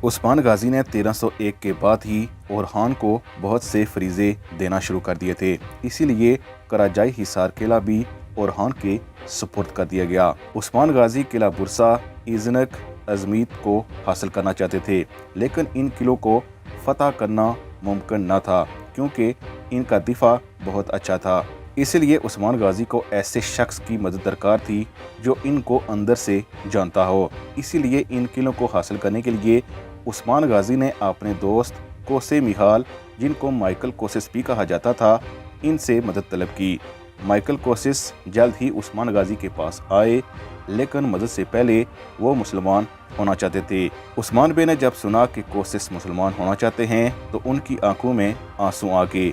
عثمان غازی نے 1301 کے بعد ہی اورحان کو بہت سے فریضے دینا شروع کر دیے تھے، اسی لیے کراجائی حصار قلعہ بھی اورحان کے سپرد کر دیا گیا۔ عثمان غازی قلعہ برسا، ایزنک، ازمیت کو حاصل کرنا چاہتے تھے، لیکن ان قلعوں کو فتح کرنا ممکن نہ تھا کیونکہ ان کا دفاع بہت اچھا تھا۔ اس لیے عثمان غازی کو ایسے شخص کی مدد درکار تھی جو ان کو اندر سے جانتا ہو۔ اسی لیے ان قلعوں کو حاصل کرنے کے لیے عثمان غازی نے اپنے دوست کوسے میحال، جن کو مائیکل کوسس بھی کہا جاتا تھا، ان سے مدد طلب کی۔ مائیکل کوسس جلد ہی عثمان غازی کے پاس آئے، لیکن مدد سے پہلے وہ مسلمان ہونا چاہتے تھے۔ عثمان بے نے جب سنا کہ کوسس مسلمان ہونا چاہتے ہیں تو ان کی آنکھوں میں آنسو آ گئے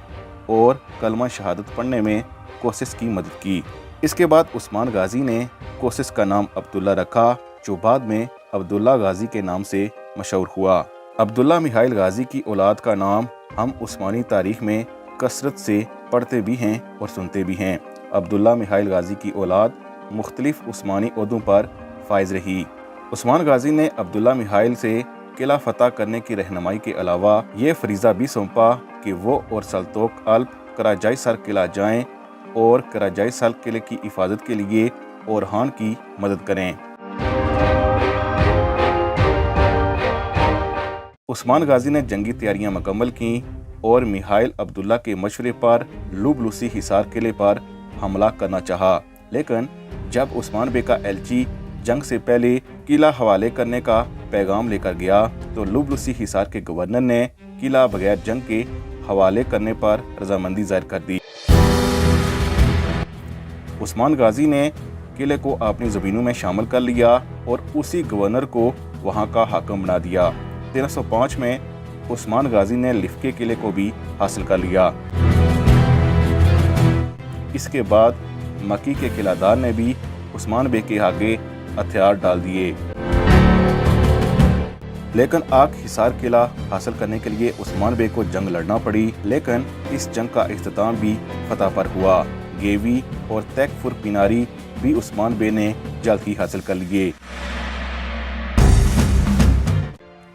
اور کلمہ شہادت پڑھنے میں کوسس کی مدد کی۔ اس کے بعد عثمان غازی نے کوسس کا نام عبداللہ رکھا، جو بعد میں عبداللہ غازی کے نام سے مشہور ہوا۔ عبداللہ میحائیل غازی کی اولاد کا نام ہم عثمانی تاریخ میں کثرت سے پڑھتے بھی ہیں اور سنتے بھی ہیں۔ عبداللہ میحائیل غازی کی اولاد مختلف عثمانی عہدوں پر فائز رہی۔ عثمان غازی نے عبداللہ میحائیل سے قلعہ فتح کرنے کی رہنمائی کے علاوہ یہ فریضہ بھی سونپا کہ وہ اور سلطوق الپ کراجائی سر قلعہ جائیں اور کراجائی سر قلعے کی حفاظت کے لیے اورحان کی مدد کریں۔ عثمان غازی نے جنگی تیاریاں مکمل کیں اور میحائیل عبداللہ کے مشورے پر لوبلوسی حصار قلعے پر حملہ کرنا چاہا، لیکن جب عثمان بے کا ایلچی جنگ سے پہلے قلعہ حوالے کرنے کا پیغام لے کر گیا تو لوبلوسی حصار کے گورنر نے قلعہ بغیر جنگ کے حوالے کرنے پر رضامندی ظاہر کر دی۔ عثمان غازی نے قلعے کو اپنی زمینوں میں شامل کر لیا اور اسی گورنر کو وہاں کا حاکم بنا دیا۔ 1305 میں عثمان غازی نے لفکے قلعے کو بھی حاصل کر لیا۔ اس کے بعد مکی کے قلعہ دار نے بھی عثمان بے کے آگے ہتھیار ڈال دیے، لیکن آگ حصار قلعہ حاصل کرنے کے لیے عثمان بے کو جنگ لڑنا پڑی، لیکن اس جنگ کا اختتام بھی فتح پر ہوا۔ گیوی اور تیک فر پیناری بھی عثمان بے نے جلد ہی حاصل کر لیے۔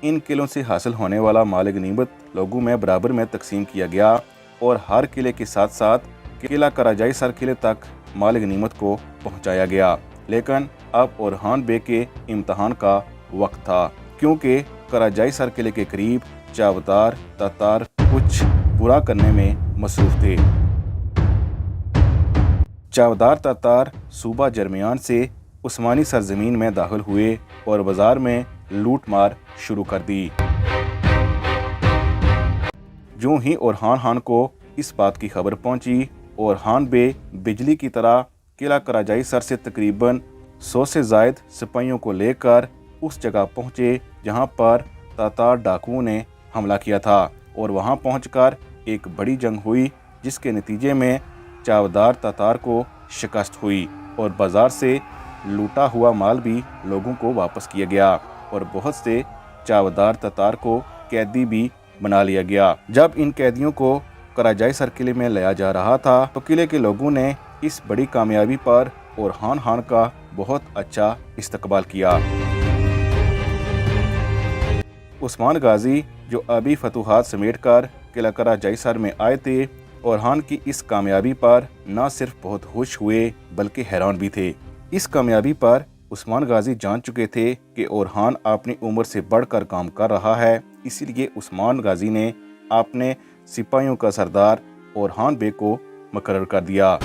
ان قلعوں سے حاصل ہونے والا مال غنیمت لوگوں میں برابر میں تقسیم کیا گیا اور ہر قلعے کے ساتھ ساتھ قلعہ کراجائی سر قلعے تک مال غنیمت کو پہنچایا گیا۔ لیکن اب اورحان بے کے امتحان کا وقت تھا، کیونکہ کراجائی سر قلعے کے قریب چاودار تاتار کچھ برا کرنے میں مصروف تھے۔ چاودار تاتار صوبہ جرمیان سے عثمانی سرزمین میں داخل ہوئے اور بازار میں لوٹ مار شروع کر دی۔ جو ہی اورحان خان کو اس بات کی خبر پہنچی، اورحان بے بجلی کی طرح قلعہ کراجائی سر سے تقریباً 100 سے زائد سپاہیوں کو لے کر اس جگہ پہنچے جہاں پر تاتار ڈاکوؤں نے حملہ کیا تھا، اور وہاں پہنچ کر ایک بڑی جنگ ہوئی جس کے نتیجے میں چاودار تاتار کو شکست ہوئی اور بازار سے لوٹا ہوا مال بھی لوگوں کو واپس کیا گیا اور بہت سے چاودار تاتار کو قیدی بھی بنا لیا گیا۔ جب ان قیدیوں کو کراجائی سر قلعے میں لایا جا رہا تھا تو قلعے کے لوگوں نے اس بڑی کامیابی پر اورحان خان کا بہت اچھا استقبال کیا۔ عثمان غازی جو ابھی فتوحات سمیٹ کر قلعہ کراجائی سر میں آئے تھے، اورحان کی اس کامیابی پر نہ صرف بہت خوش ہوئے بلکہ حیران بھی تھے۔ اس کامیابی پر عثمان غازی جان چکے تھے کہ اورحان اپنی عمر سے بڑھ کر کام کر رہا ہے، اسی لیے عثمان غازی نے اپنے سپاہیوں کا سردار اورحان بے کو مقرر کر دیا۔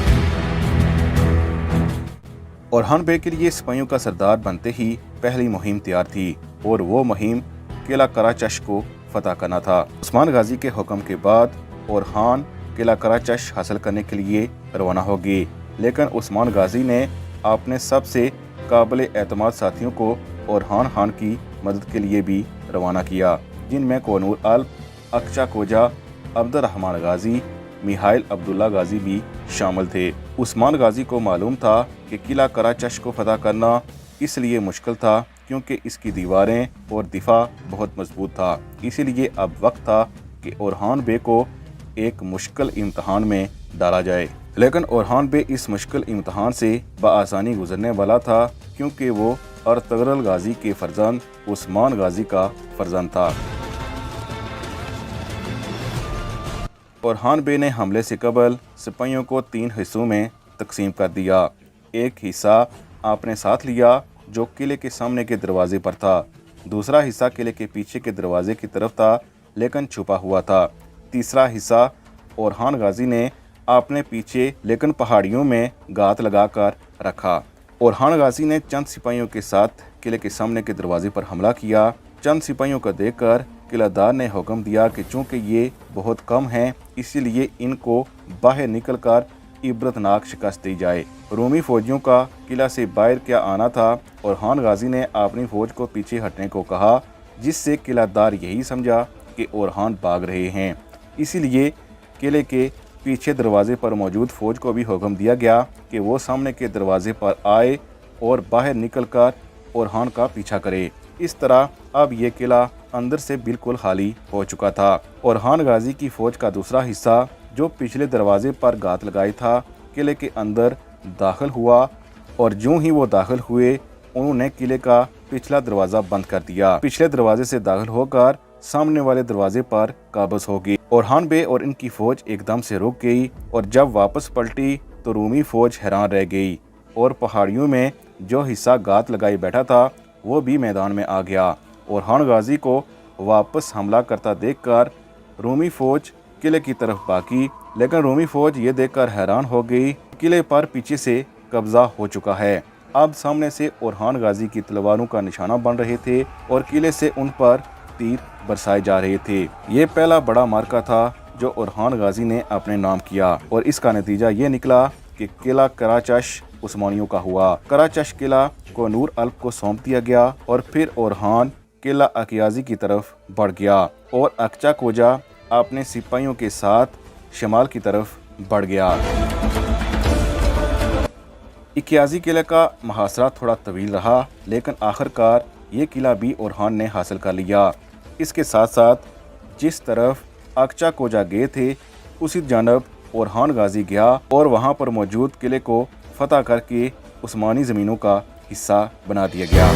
اورحان بے کے لیے سپاہیوں کا سردار بنتے ہی پہلی مہم تیار تھی اور وہ مہم قلعہ کراچش کو فتح کرنا تھا۔ عثمان غازی کے حکم کے بعد اورحان قلعہ کراچش حاصل کرنے کے لیے روانہ ہو گئے، لیکن عثمان غازی نے اپنے سب سے قابل اعتماد ساتھیوں کو اورحان خان کی مدد کے لیے بھی روانہ کیا، جن میں کونور الپ، اکچا کوجا، عبد الرحمن غازی، میحائیل عبداللہ غازی بھی شامل تھے۔ عثمان غازی کو معلوم تھا کہ قلعہ کراچش کو فتح کرنا اس لیے مشکل تھا کیونکہ اس کی دیواریں اور دفاع بہت مضبوط تھا، اسی لیے اب وقت تھا کہ اورحان بے کو ایک مشکل امتحان میں ڈالا جائے، لیکن اورحان بے اس مشکل امتحان سے بآسانی گزرنے والا تھا کیونکہ وہ ارطغرل غازی کے فرزند عثمان غازی کا فرزند تھا۔ اورحان بے نے حملے سے قبل سپاہیوں کو 3 حصوں میں تقسیم کر دیا۔ ایک حصہ آپ نے ساتھ لیا جو قلعے کے سامنے کے دروازے پر تھا، دوسرا حصہ قلعے کے پیچھے کے دروازے کی طرف تھا لیکن چھپا ہوا تھا، تیسرا حصہ اورحان غازی نے اپنے پیچھے لیکن پہاڑیوں میں گات لگا کر رکھا۔ اورحان غازی نے چند سپاہیوں کے ساتھ قلعے کے سامنے کے دروازے پر حملہ کیا۔ چند سپاہیوں کو دیکھ کر قلعہ دار نے حکم دیا کہ چونکہ یہ بہت کم ہیں اسی لیے ان کو باہر نکل کر عبرتناک شکست دی جائے۔ رومی فوجیوں کا قلعہ سے باہر کیا آنا تھا، اورحان غازی نے اپنی فوج کو پیچھے ہٹنے کو کہا، جس سے قلعہ دار یہی سمجھا کہ اورحان بھاگ رہے ہیں۔ اسی لیے قلعے کے پیچھے دروازے پر موجود فوج کو بھی حکم دیا گیا کہ وہ سامنے کے دروازے پر آئے اور باہر نکل کر اورحان کا پیچھا کرے۔ اس طرح اب یہ قلعہ اندر سے بالکل خالی ہو چکا تھا۔ اورحان غازی کی فوج کا دوسرا حصہ جو پچھلے دروازے پر گات لگائی تھا قلعے کے اندر داخل ہوا، اور جوں ہی وہ داخل ہوئے انہوں نے قلعے کا پچھلا دروازہ بند کر دیا۔ پچھلے دروازے سے داخل ہو کر سامنے والے دروازے پر قابض ہو گئی۔ اورحان بے اور ان کی فوج ایک دم سے رک گئی، اور جب واپس پلٹی تو رومی فوج حیران رہ گئی، اور پہاڑیوں میں جو حصہ گات لگائی بیٹھا تھا وہ بھی میدان میں آ گیا۔ اورحان غازی کو واپس حملہ کرتا دیکھ کر رومی فوج قلعے کی طرف بھاگی، لیکن رومی فوج یہ دیکھ کر حیران ہو گئی قلعے پر پیچھے سے قبضہ ہو چکا ہے۔ اب سامنے سے اورحان غازی کی تلواروں کا نشانہ بن رہے تھے اور قلعے سے ان پر تیر برسائے جا رہے تھے۔ یہ پہلا بڑا معرکہ تھا جو اورحان غازی نے اپنے نام کیا، اور اس کا نتیجہ یہ نکلا کہ قلعہ قراچش عثمانیوں کا ہوا۔ قراچش قلعہ کو نور الپ کو سونپ دیا گیا، اور پھر اورحان قلعہ اکیازی کی طرف بڑھ گیا اور اکچا کوجا اپنے سپاہیوں کے ساتھ شمال کی طرف بڑھ گیا۔ اکیازی قلعے کا محاصرہ تھوڑا طویل رہا، لیکن آخر کار یہ قلعہ بھی اورحان نے حاصل کر لیا۔ اس کے ساتھ ساتھ جس طرف اکچا کوجا گئے تھے اسی جانب اورحان غازی گیا اور وہاں پر موجود قلعے کو فتح کر کے عثمانی زمینوں کا حصہ بنا دیا گیا۔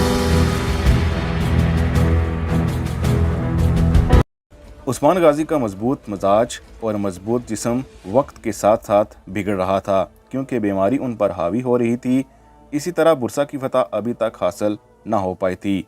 عثمان غازی کا مضبوط مزاج اور مضبوط جسم وقت کے ساتھ ساتھ بگڑ رہا تھا کیونکہ بیماری ان پر حاوی ہو رہی تھی۔ اسی طرح برسا کی فتح ابھی تک حاصل نہ ہو پائی تھی۔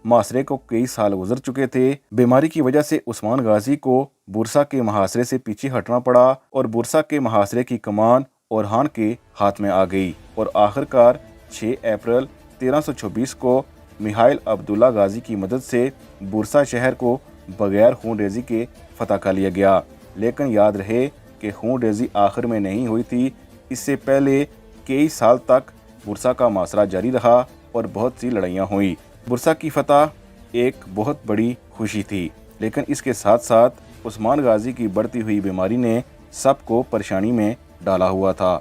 محاصرے کو کئی سال گزر چکے تھے۔ بیماری کی وجہ سے عثمان غازی کو برسا کے محاصرے سے پیچھے ہٹنا پڑا، اور برسا کے محاصرے کی کمان اورحان کے ہاتھ میں آ گئی، اور آخر کار 6 اپریل 1326 کو میخائیل عبداللہ غازی کی مدد سے برسا شہر کو بغیر خون ریزی کے فتح کر لیا گیا۔ لیکن یاد رہے کہ خون ریزی آخر میں نہیں ہوئی تھی، اس سے پہلے کئی سال تک برسا کا محاصرہ جاری رہا اور بہت سی لڑائیاں ہوئیں۔ برسا کی فتح ایک بہت بڑی خوشی تھی، لیکن اس کے ساتھ ساتھ عثمان غازی کی بڑھتی ہوئی بیماری نے سب کو پریشانی میں ڈالا ہوا تھا۔